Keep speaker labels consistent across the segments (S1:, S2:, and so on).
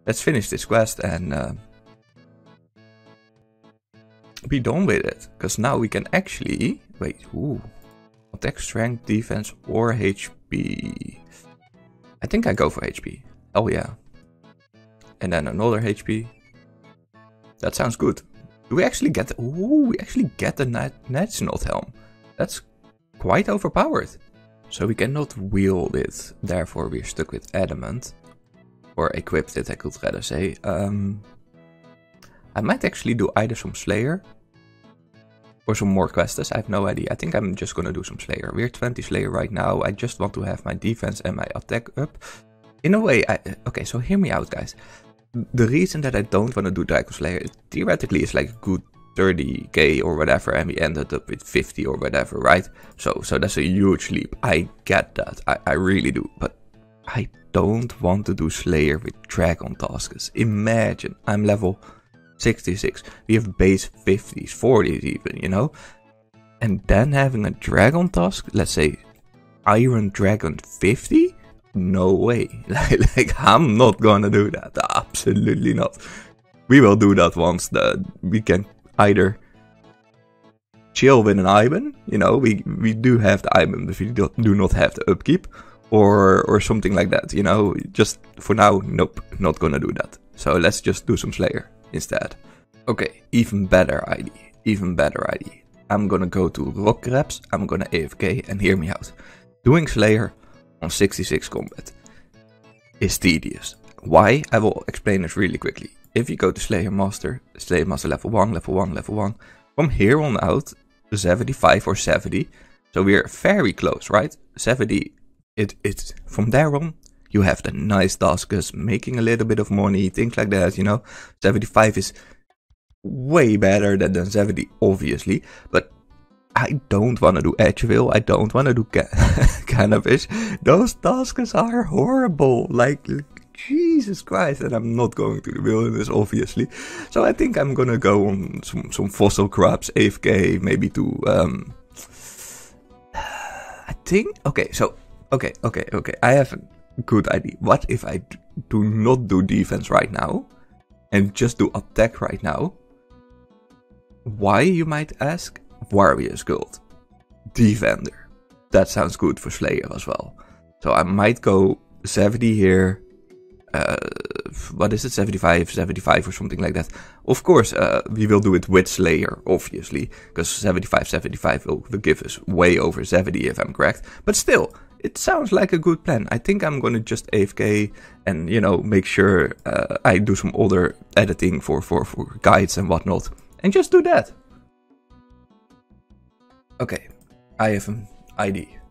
S1: let's finish this quest and be done with it. Because now we can actually... Wait, ooh. Attack, strength, defense, or HP. I think I go for HP. Oh yeah. And then another HP. That sounds good. Do we actually get... Ooh, we actually get the National Helm. That's quite overpowered. So we cannot wield it. Therefore we're stuck with Adamant. Or equipped it, I could rather say. I might actually do either some Slayer. Or some more quests, I have no idea. I think I'm just gonna do some Slayer. We're 20 Slayer right now. I just want to have my defense and my attack up. In a way, okay, so hear me out, guys. The reason that I don't want to do Dragon Slayer, it theoretically is like a good 30k or whatever, and we ended up with 50 or whatever, right? So that's a huge leap. I get that. I really do. But I don't want to do Slayer with Dragon tasks. Imagine, I'm level 66. We have base 50s, 40s even, you know? And then having a Dragon task, let's say Iron Dragon 50? No way. Like I'm not gonna do that. Absolutely not. We will do that once we can either chill with an Iban, you know, we do have the Iban, but we do not have the upkeep, or something like that, you know. Just for now, nope, not gonna do that. So let's just do some Slayer instead. Okay, even better idea, even better idea. I'm gonna go to Rock Grabs, I'm gonna AFK, and hear me out. Doing Slayer on 66 combat is tedious. Why? I will explain this really quickly. If you go to Slayer Master level 1, level 1, level 1, from here on out, 75 or 70, so we're very close, right? 70, it's from there on, you have the nice tasks, making a little bit of money, things like that, you know. 75 is way better than 70, obviously, but I don't want to do Edgeville, I don't want to do Cannabis. Those tasks are horrible, like Jesus Christ, and I'm not going to the wilderness, obviously. So I think I'm gonna go on some fossil crops, AFK, maybe to, I think, okay, I have a good idea. What if I do not do defense right now, and just do attack right now? Why, you might ask? Warrior's Guild. Defender. That sounds good for Slayer as well. So I might go 70 here. What is it? 75 or something like that. Of course, we will do it with Slayer, obviously. Because 75 will give us way over 70 if I'm correct. But still, it sounds like a good plan. I think I'm gonna just AFK and, you know, make sure I do some other editing for guides and whatnot. And just do that. Okay, I have an idea.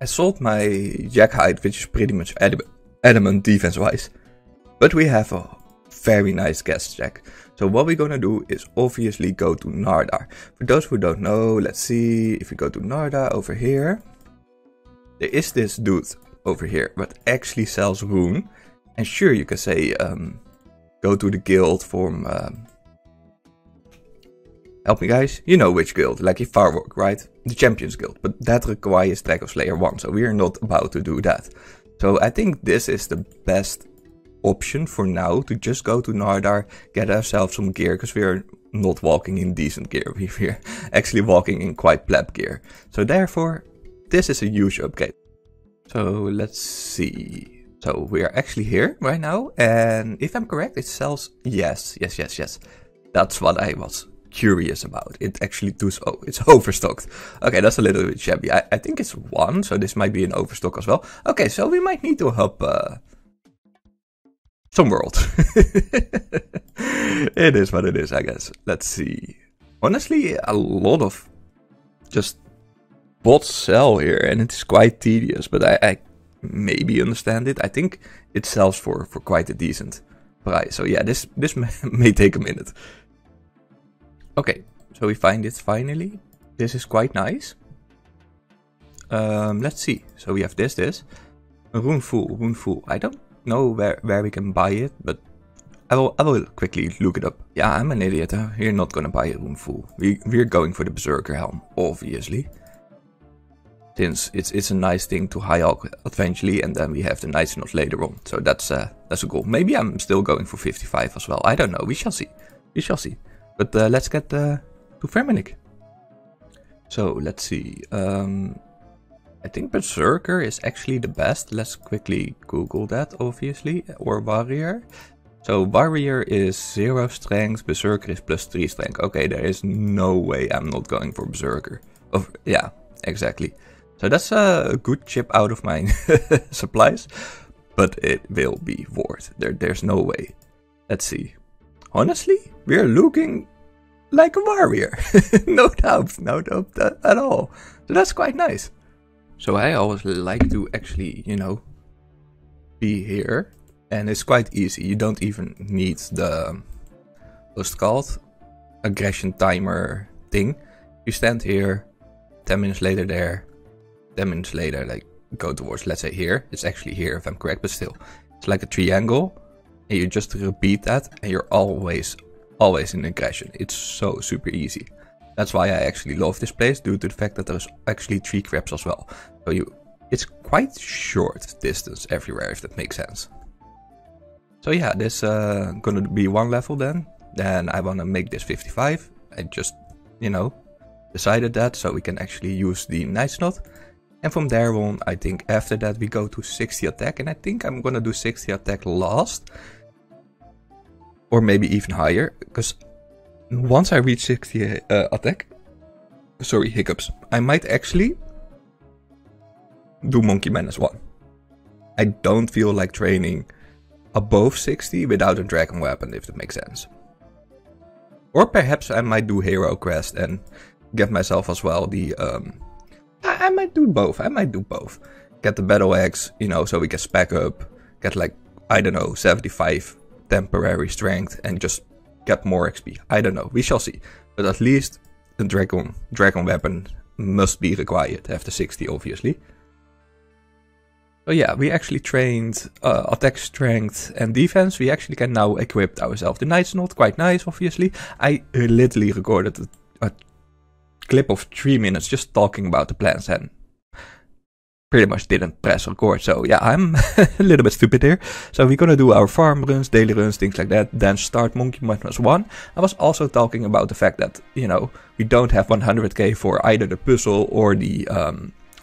S1: I sold my Jack hide, which is pretty much adamant defense-wise. But we have a very nice guest Jack. So what we're gonna do is obviously go to Nardar. For those who don't know, let's see. If we go to Nardar over here, there is this dude over here, but actually sells rune. And sure, you can say, go to the guild from... help me guys, you know which guild, like Farwork, right? The Champions Guild, but that requires Dragon Slayer 1, so we are not about to do that. So I think this is the best option for now, to just go to Nardar, get ourselves some gear, because we are not walking in decent gear, we're actually walking in quite pleb gear. So therefore, this is a huge upgrade. So let's see. So we are actually here right now, and if I'm correct, it sells, yes. That's what I was curious about. It actually does. Oh, it's overstocked. Okay, that's a little bit shabby. I think it's 1, so this might be an overstock as well. Okay, so we might need to help some world. It is what it is, I guess. Let's see. Honestly, a lot of just bots sell here, and it's quite tedious, but I maybe understand it. I think it sells for quite a decent price. So yeah, this may take a minute. Okay, so we find it finally. This is quite nice. Let's see. So we have this. Rune Fool. I don't know where we can buy it, but I will quickly look it up. Yeah, I'm an idiot. We're not gonna buy a Rune Fool. We're going for the Berserker Helm, obviously. since it's a nice thing to high alch eventually, and then we have the nice knot later on. So that's a goal. Maybe I'm still going for 55 as well. I don't know. We shall see. We shall see. But let's get to Verminic. So let's see. I think Berserker is actually the best. Let's quickly Google that, obviously. Or Warrior. So Warrior is 0 strength, Berserker is +3 strength. Okay, there is no way I'm not going for Berserker. Oh, yeah, exactly. So that's a good chip out of my supplies. But it will be worth. There's no way. Let's see. Honestly, we're looking like a warrior. No doubt at all. So that's quite nice. So I always like to actually, you know, be here. And it's quite easy. You don't even need the, what's it called? Aggression timer thing. You stand here, 10 minutes later there, 10 minutes later, like, go towards, let's say here. It's actually here if I'm correct, but still. It's like a triangle. And you just repeat that, and you're always in aggression. It's so super easy. That's why I actually love this place, due to the fact that there's actually 3 crabs as well. So it's quite short distance everywhere, if that makes sense. So yeah, this gonna be 1 level then. Then I wanna make this 55. I just, you know, decided that, so we can actually use the nice knot. And from there on, I think after that we go to 60 attack. And I think I'm gonna do 60 attack last. Or maybe even higher. Because once I reach 60 attack, sorry, hiccups, I might actually do Monkey Man as 1. I don't feel like training above 60 without a dragon weapon, if that makes sense. Or perhaps I might do Hero Quest and get myself as well the... I might do both. Get the Battle Axe, you know, so we can spec up. Get like, I don't know, 75 temporary strength and just get more XP. I don't know. We shall see. But at least the dragon weapon must be required after 60, obviously. So yeah, we actually trained attack strength and defense. We actually can now equip ourselves the Knight's Knot. Quite nice, obviously. I literally recorded a clip of 3 minutes just talking about the plans and pretty much didn't press record. So yeah, I'm a little bit stupid here. So we're gonna do our farm runs, daily runs, things like that. Then start Monkey Madness 1. I was also talking about the fact that, you know, we don't have 100k for either the puzzle or the...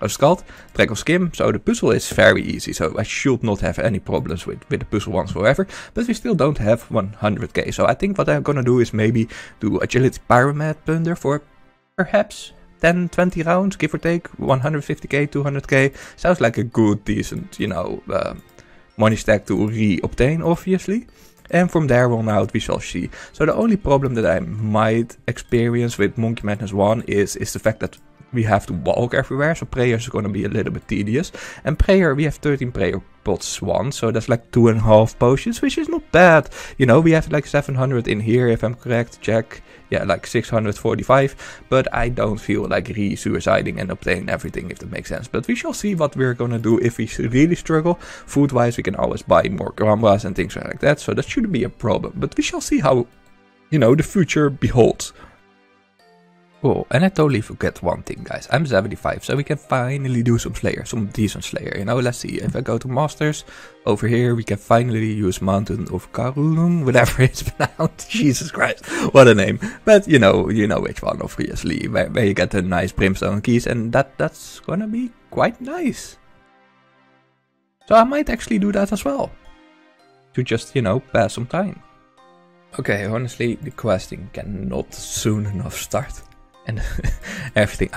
S1: it's called Track of Skim. So the puzzle is very easy, so I should not have any problems with the puzzle whatsoever. But we still don't have 100k. So I think what I'm gonna do is maybe do Agility Pyramid Thunder for perhaps 10-20 rounds, give or take. 150k, 200k. Sounds like a good, decent, you know, money stack to re-obtain, obviously. And from there on out, we shall see. So the only problem that I might experience with Monkey Madness 1 is the fact that we have to walk everywhere, so prayers are going to be a little bit tedious. And prayer, we have 13 prayer pots 1, so that's like 2.5 potions, which is not bad. You know, we have like 700 in here, if I'm correct, check. Yeah, like 645, but I don't feel like re-suiciding and obtaining everything, if that makes sense. But we shall see what we're gonna do if we really struggle. Food-wise, we can always buy more grambas and things like that, so that shouldn't be a problem. But we shall see how, you know, the future beholds. Oh, and I totally forget one thing, guys. I'm 75, so we can finally do some Slayer, some decent Slayer. You know, let's see. If I go to Masters, over here, we can finally use Mountain of Karulum, whatever it's pronounced. Jesus Christ, what a name. But you know which one, obviously, where you get the nice Brimstone keys, and that's gonna be quite nice. So I might actually do that as well, to just, you know, pass some time. Okay, honestly, the questing cannot soon enough start. And everything,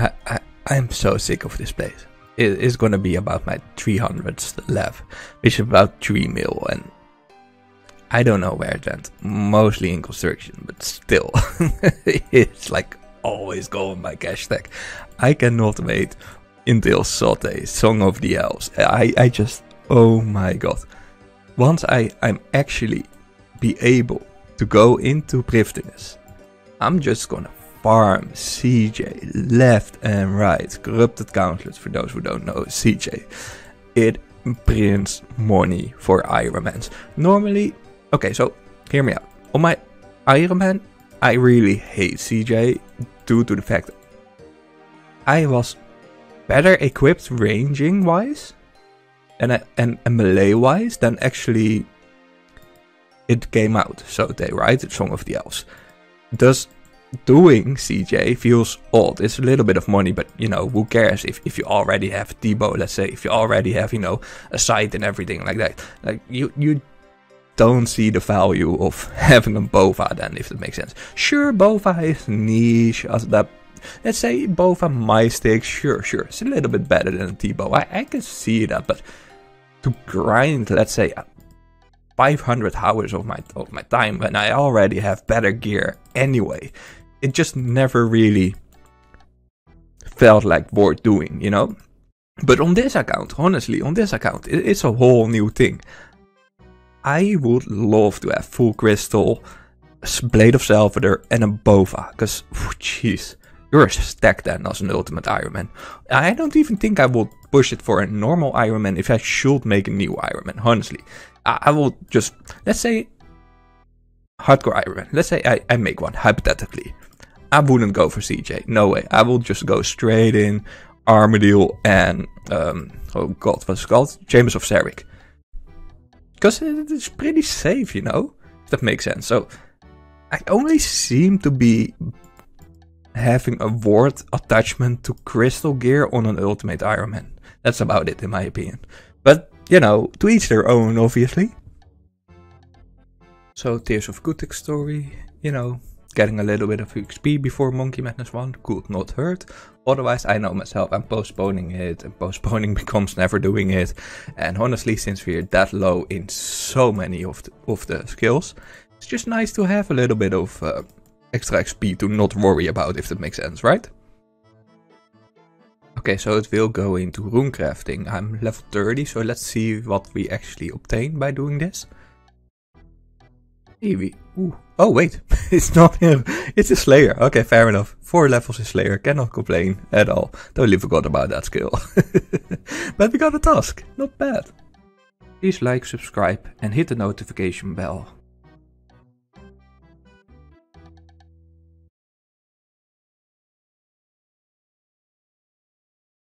S1: I'm so sick of this place. It is gonna be about my 300th level, which is about 3 mil, and I don't know where it went. Mostly in construction, but still, it's like always going by cash stack. I cannot wait until Sote, Song of the Elves. I just, oh my god. Once I'm actually be able to go into Prifdiness, I'm just gonna farm CJ left and right. Corrupted Countless, for those who don't know, CJ. It prints money for Ironmans. Normally, okay, so hear me out. On my Ironman, I really hate CJ due to the fact that I was better equipped ranging wise and melee wise than actually it came out, so they write the Song of the Elves. Thus, doing CJ feels odd. It's a little bit of money, but you know, who cares if you already have Debo, let's say, if you already have, you know, a site and everything like that. Like you don't see the value of having a Bova then, if that makes sense. Sure, Bova is niche, as that, let's say Bova Mystic, sure, it's a little bit better than Debo. I can see that, but to grind, let's say, 500 hours of my time when I already have better gear anyway, it just never really felt like worth doing, you know? But on this account, honestly, it's a whole new thing. I would love to have full crystal, Blade of Salvador and a Bova, because, jeez, you're stacked then as an ultimate Iron Man. I don't even think I will push it for a normal Iron Man if I should make a new Iron Man, honestly. I will just, let's say, hardcore Iron Man. Let's say I make one, hypothetically. I wouldn't go for CJ, no way. I will just go straight in Armadillo and, oh god, what's it called? Chambers of Sarek. Because it's pretty safe, you know? If that makes sense. So, I only seem to be having a ward attachment to crystal gear on an ultimate Iron Man. That's about it, in my opinion. But, you know, to each their own, obviously. So, Tears of Kutik story, you know, getting a little bit of XP before Monkey Madness 1 could not hurt. Otherwise, I know myself, I'm postponing it, and postponing becomes never doing it. And honestly, since we're that low in so many of the skills, it's just nice to have a little bit of extra XP to not worry about, if that makes sense, right? Okay, so it will go into rune crafting. I'm level 30, so let's see what we actually obtain by doing this. Ooh. Oh wait, it's not him, it's a Slayer. Okay, fair enough. 4 levels in Slayer, cannot complain at all. Totally forgot about that skill. But we got a task, not bad. Please like, subscribe and hit the notification bell.